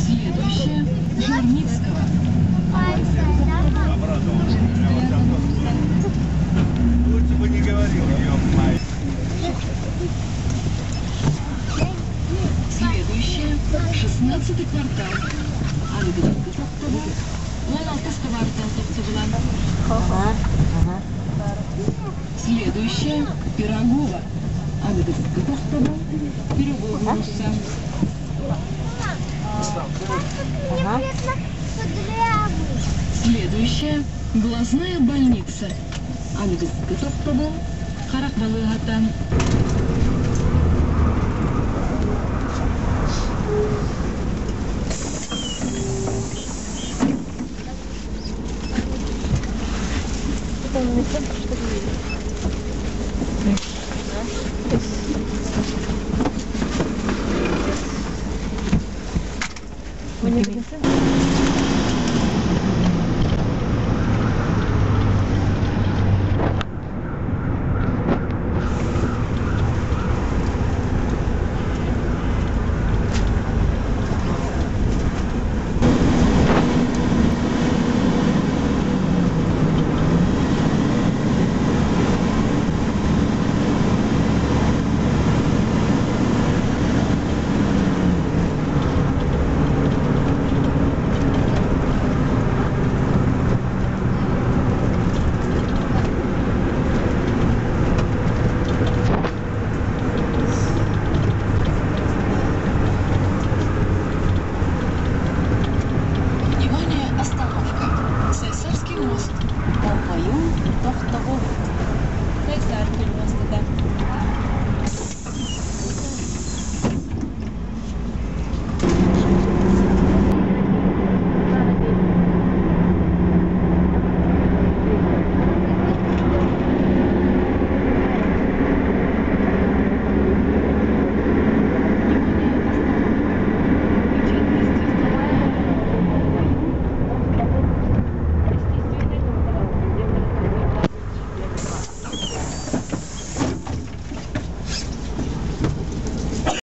Следующее Журницкого. Лучше бы не говорил, ёп-мать. Следующее 16-й квартал. Ангеловка Токтова. 16 квартал Токтова. Следующее Пирогова. Ангеловка Токтова. Пирогова. Следующее глазная больница. Ангеловка Токтова. Каракбалыгатан.